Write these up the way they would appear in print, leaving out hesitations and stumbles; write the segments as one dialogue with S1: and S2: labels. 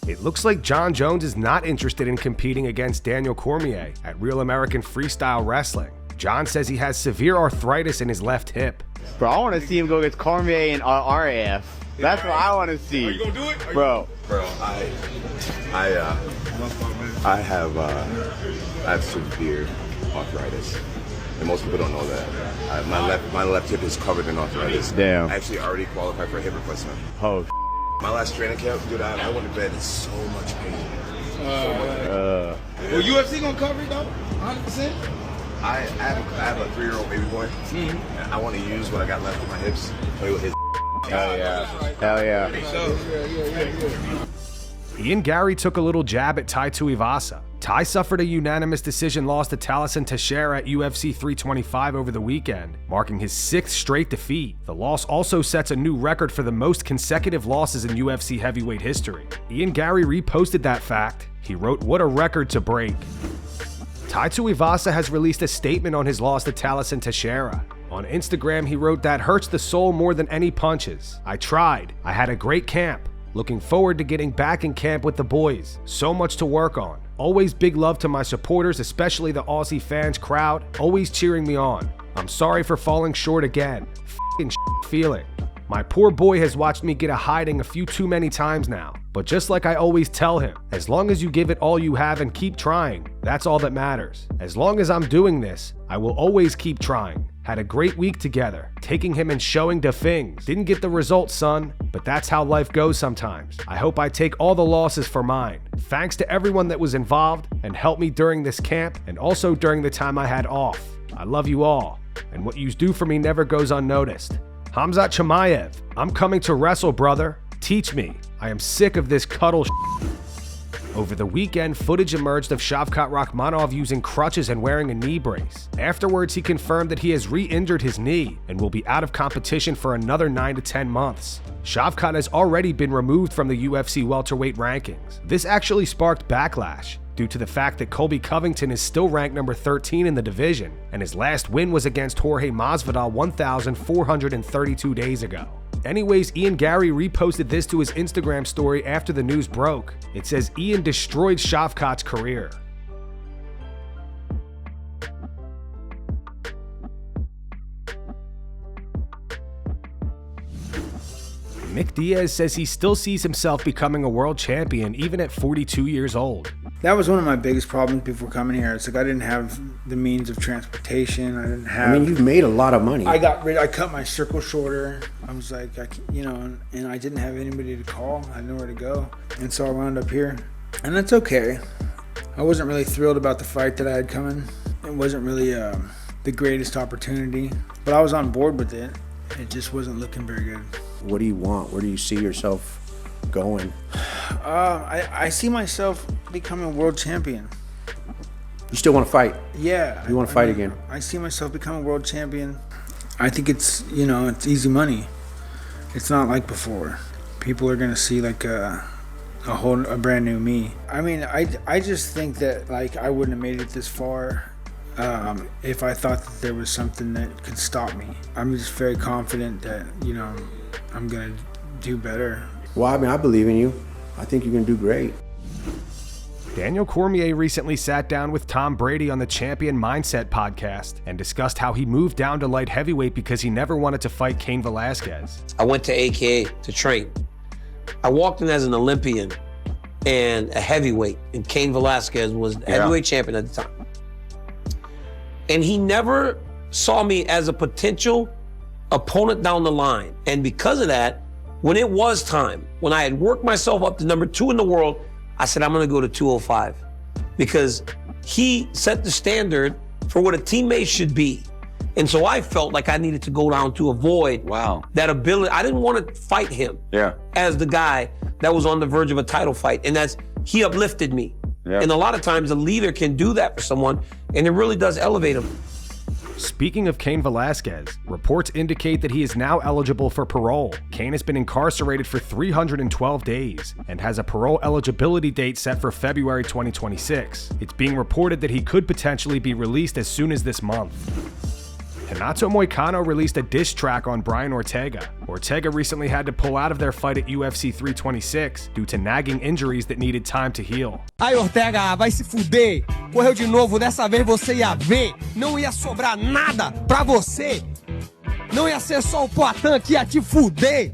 S1: It looks like Jon Jones is not interested in competing against Daniel Cormier at Real American Freestyle Wrestling. Jon says he has severe arthritis in his left hip.
S2: Bro, I want to see him go against Cormier and RAF. That's what I want to see.
S3: Are you gonna do it?
S2: Bro,
S4: I have severe arthritis, and most people don't know that. My left hip is covered in arthritis.
S2: Damn.
S4: I actually already qualified for a hip replacement.
S2: Oh,
S4: my last training camp, dude, I went to bed in so much pain.
S3: Well, UFC gonna cover it though, 100%.
S4: I have a 3-year-old baby boy, and I want to use what I got left of my hips, play with his.
S2: hell yeah. Hell yeah.
S1: Ian Garry took a little jab at Tai Tuivasa. Tai suffered a unanimous decision loss to Tallison Teixeira at UFC 325 over the weekend, marking his 6th straight defeat. The loss also sets a new record for the most consecutive losses in UFC heavyweight history. Ian Garry reposted that fact. He wrote, "What a record to break." Tai Tuivasa has released a statement on his loss to Tallison Teixeira. On Instagram, he wrote, "That hurts the soul more than any punches. I tried. I had a great camp. Looking forward to getting back in camp with the boys. So much to work on. Always big love to my supporters, especially the Aussie fans crowd, always cheering me on. I'm sorry for falling short again. F***ing feeling. My poor boy has watched me get a hiding a few too many times now. But just like I always tell him, as long as you give it all you have and keep trying, that's all that matters. As long as I'm doing this, I will always keep trying. Had a great week together, taking him and showing the things. Didn't get the results, son, but that's how life goes sometimes. I hope I take all the losses for mine. Thanks to everyone that was involved and helped me during this camp and also during the time I had off. I love you all, and what yous do for me never goes unnoticed. Khamzat Chimaev, I'm coming to wrestle, brother. Teach me. I am sick of this cuddle Over the weekend, footage emerged of Shavkat Rakhmonov using crutches and wearing a knee brace. Afterwards, he confirmed that he has re-injured his knee and will be out of competition for another 9 to 10 months. Shavkat has already been removed from the UFC welterweight rankings. This actually sparked backlash due to the fact that Colby Covington is still ranked number 13 in the division, and his last win was against Jorge Masvidal 1,432 days ago. Anyways, Ian Garry reposted this to his Instagram story after the news broke. It says, "Ian destroyed Shavkat's career." Nick Diaz says he still sees himself becoming a world champion even at 42 years old.
S5: That was one of my biggest problems before coming here. It's like I didn't have the means of transportation. I didn't have.
S6: I mean, you've made a lot of money.
S5: I cut my circle shorter. I was like, and I didn't have anybody to call. I had nowhere to go, and so I wound up here, and that's okay. I wasn't really thrilled about the fight that I had coming. It wasn't really the greatest opportunity, but I was on board with it. It just wasn't looking very good.
S6: What do you want? Where do you see yourself going?
S5: I see myself becoming world champion.
S6: You still want to fight?
S5: Yeah.
S6: You want to fight again?
S5: I see myself becoming world champion. I think it's, it's easy money. It's not like before. People are going to see like a brand new me. I mean, I just think that like I wouldn't have made it this far if I thought that there was something that could stop me. I'm just very confident that, I'm going to do better.
S6: Well, I mean, I believe in you. I think you're going to do great.
S1: Daniel Cormier recently sat down with Tom Brady on the Champion Mindset podcast and discussed how he moved down to light heavyweight because he never wanted to fight Cain Velasquez.
S7: I went to AKA to train. I walked in as an Olympian and a heavyweight, and Cain Velasquez was the heavyweight champion at the time. And he never saw me as a potential opponent down the line. And because of that, when it was time, when I had worked myself up to number 2 in the world, I said, I'm gonna go to 205 because he set the standard for what a teammate should be. And so I felt like I needed to go down to avoid that ability. I didn't want to fight him as the guy that was on the verge of a title fight. And he uplifted me. And a lot of times a leader can do that for someone and it really does elevate him.
S1: Speaking of Cain Velasquez, reports indicate that he is now eligible for parole. Cain has been incarcerated for 312 days and has a parole eligibility date set for February 2026. It's being reported that he could potentially be released as soon as this month. Renato Moicano released a diss track on Brian Ortega. Ortega recently had to pull out of their fight at UFC 326 due to nagging injuries that needed time to heal.
S8: Ai, Ortega, vai se fuder. Correu de novo, dessa vez você ia ver. Não ia sobrar nada pra você. Não ia ser só o Poatan que ia te fuder.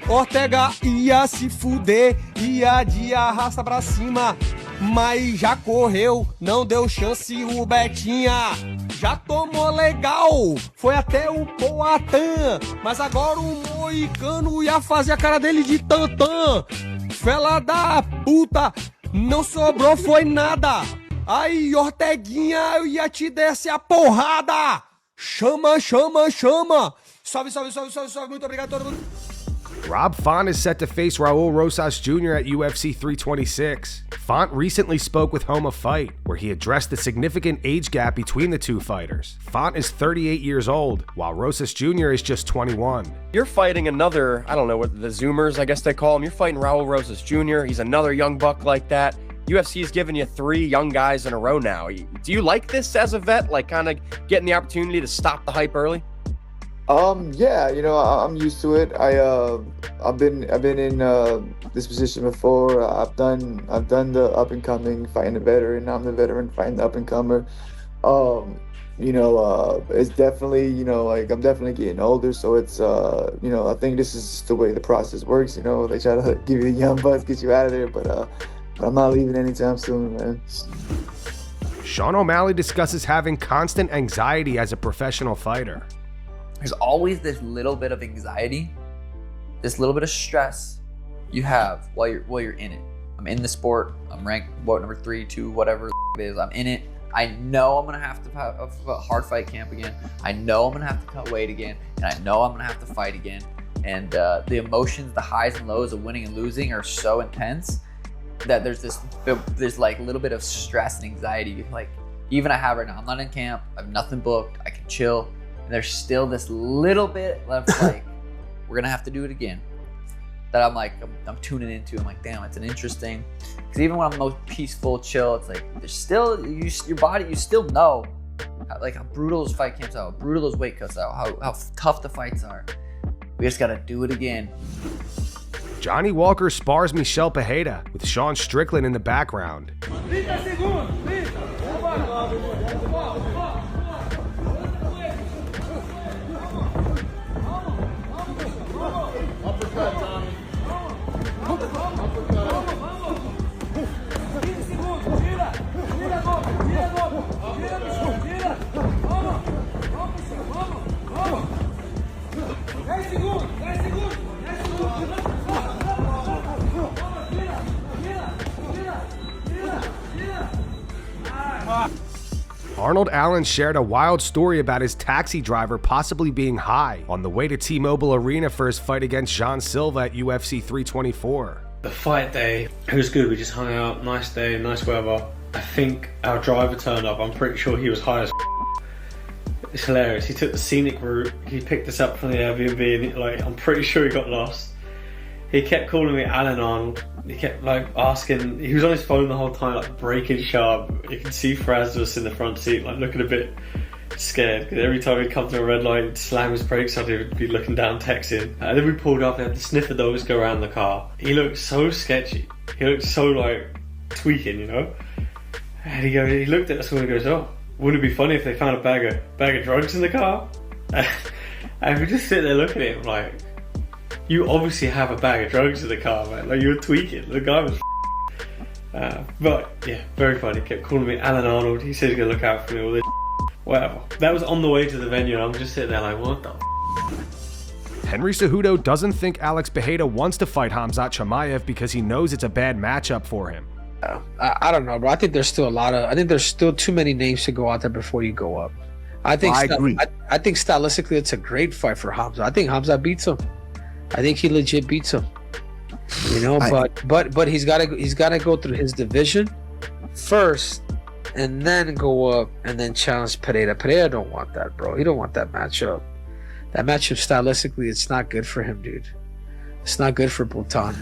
S8: Ortega ia se fuder, ia de arrasta pra cima. Mas já correu, não deu chance o Betinha. Já tomou legal, foi até o Poatan. Mas agora o Moicano ia fazer a cara dele de tantã. Fela da puta, não sobrou foi nada. Aí, Orteguinha, eu ia te descer a porrada. Chama, chama, chama. Salve, salve, salve, salve, salve. Muito obrigado a todo mundo.
S1: Rob Font is set to face Raul Rosas Jr. at UFC 326. Font recently spoke with Home of Fight, where he addressed the significant age gap between the two fighters. Font is 38 years old, while Rosas Jr. is just 21.
S9: You're fighting another, I don't know, what the Zoomers, I guess they call him. You're fighting Raul Rosas Jr. He's another young buck like that. UFC's given you 3 young guys in a row now. Do you like this as a vet, like kind of getting the opportunity to stop the hype early?
S10: Yeah, you know, I'm used to it. I've been in this position before. I've done the up and coming fighting the veteran. I'm the veteran fighting the up and comer. You know, it's definitely, you know, like I'm definitely getting older, so it's you know, I think this is the way the process works. You know, they try to give you the young bucks, get you out of there, but I'm not leaving anytime soon, man.
S1: Sean O'Malley discusses having constant anxiety as a professional fighter.
S11: There's always this little bit of anxiety, this little bit of stress you have while you're in it. I'm in the sport. I'm ranked number 3, 2, whatever it is. I'm in it. I know I'm gonna have to have a hard fight camp again. I know I'm gonna have to cut weight again, and I know I'm gonna have to fight again. And the emotions, the highs and lows of winning and losing are so intense that there's like a little bit of stress and anxiety. Like even I have right now. I'm not in camp. I have nothing booked. I can chill. And there's still this little bit left, like, we're gonna have to do it again. That I'm like, I'm tuning into. I'm like, damn, it's an interesting. Because even when I'm most peaceful, chill, it's like, there's still, your body, you still know, how brutal those fight camps are, how brutal those weight cuts are, how tough the fights are. We just gotta do it again.
S1: Johnny Walker spars Michel Pereira with Sean Strickland in the background. Arnold Allen shared a wild story about his taxi driver possibly being high on the way to T-Mobile Arena for his fight against Jon Silva at UFC 324.
S12: The fight day, it was good. We just hung out, nice day, nice weather. I think our driver turned up. I'm pretty sure he was high as It's hilarious. He took the scenic route. He picked us up from the Airbnb and I'm pretty sure he got lost. He kept calling me Alan Arnold. He kept asking, he was on his phone the whole time, breaking sharp. You can see Fraz was in the front seat, looking a bit scared. Because every time he'd come to a red light, he'd slam his brakes on, he would be looking down, texting. And then we pulled up and had the sniffer dogs go around the car. He looked so sketchy. He looked so tweaking, you know? And he looked at us and he goes, oh, wouldn't it be funny if they found a bag of drugs in the car? And we just sit there looking at him you obviously have a bag of drugs in the car, man. You were tweaking. The guy was but yeah, very funny. He kept calling me Alan Arnold. He said he's gonna look out for me, all this whatever. That was on the way to the venue and I'm just sitting there what the
S1: Henry Cejudo doesn't think Alex Pereira wants to fight Khamzat Chimaev because he knows it's a bad matchup for him.
S13: I don't know, bro. I think there's still too many names to go out there before you go up. I agree. I think stylistically it's a great fight for Khamzat. I think Khamzat beats him. I think he legit beats him. You know, but he's gotta go through his division first and then go up and then challenge Pereira. Pereira don't want that, bro. He don't want that matchup. That matchup stylistically, it's not good for him, dude. It's not good for Bhutan.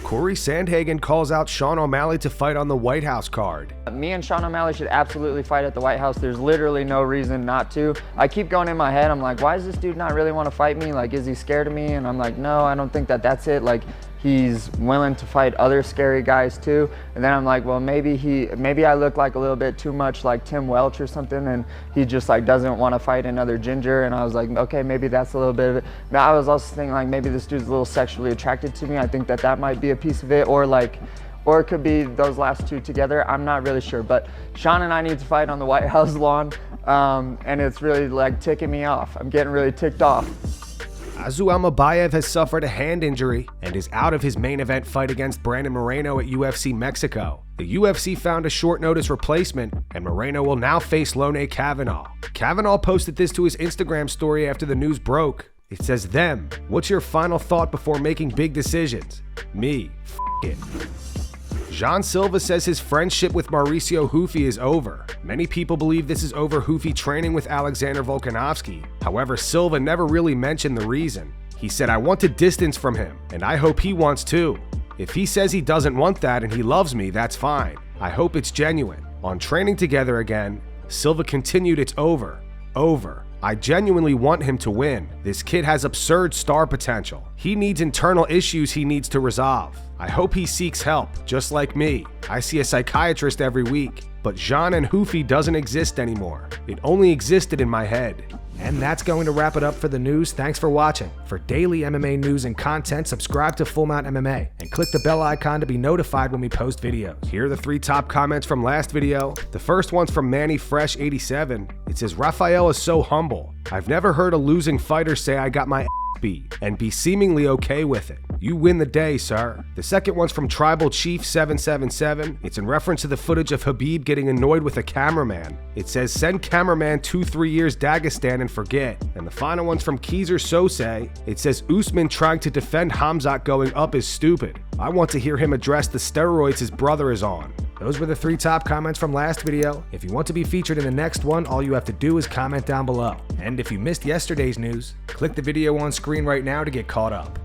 S1: Cory Sandhagen calls out Sean O'Malley to fight on the White House card.
S14: Me and Sean O'Malley should absolutely fight at the White House. There's literally no reason not to. I keep going in my head, I'm like, why does this dude not really want to fight me? Like, is he scared of me? And I'm like, no, I don't think that that's it. Like, he's willing to fight other scary guys too. And then I'm like, well, maybe I look like a little bit too much like Tim Welch or something, and he just like doesn't want to fight another ginger. And I was like, okay, maybe that's a little bit of it. But I was also thinking like maybe this dude's a little sexually attracted to me. I think that might be a piece of it, or it could be those last two together. I'm not really sure, but Sean and I need to fight on the White House lawn, and it's really like ticking me off. I'm getting really ticked off.
S1: Azu Almabayev has suffered a hand injury and is out of his main event fight against Brandon Moreno at UFC Mexico. The UFC found a short notice replacement, and Moreno will now face Lone Kavanaugh. Kavanaugh posted this to his Instagram story after the news broke. It says, "Them, what's your final thought before making big decisions? Me, f it." Jean Silva says his friendship with Mauricio Ruffy is over. Many people believe this is over Ruffy training with Alexander Volkanovski. However, Silva never really mentioned the reason. He said, "I want to distance from him, and I hope he wants too. If he says he doesn't want that and he loves me, that's fine. I hope it's genuine." On training together again, Silva continued, "It's over. Over. I genuinely want him to win. This kid has absurd star potential. He needs internal issues he needs to resolve. I hope he seeks help, just like me. I see a psychiatrist every week. But Jean and Ruffy doesn't exist anymore. It only existed in my head." And that's going to wrap it up for the news. Thanks for watching. For daily MMA news and content, subscribe to Full Mount MMA and click the bell icon to be notified when we post videos. Here are the 3 top comments from last video. The first one's from Manny Fresh 87. It says, "Rafael is so humble. I've never heard a losing fighter say I got my beat and be seemingly okay with it. You win the day, sir." The second one's from Tribal Chief 777. It's in reference to the footage of Khabib getting annoyed with a cameraman. It says, "Send cameraman 2-3 years Dagestan and forget." And the final one's from Keezer Sose. It says, "Usman trying to defend Khamzat going up is stupid. I want to hear him address the steroids his brother is on." Those were the 3 top comments from last video. If you want to be featured in the next one, all you have to do is comment down below. And if you missed yesterday's news, click the video on screen right now to get caught up.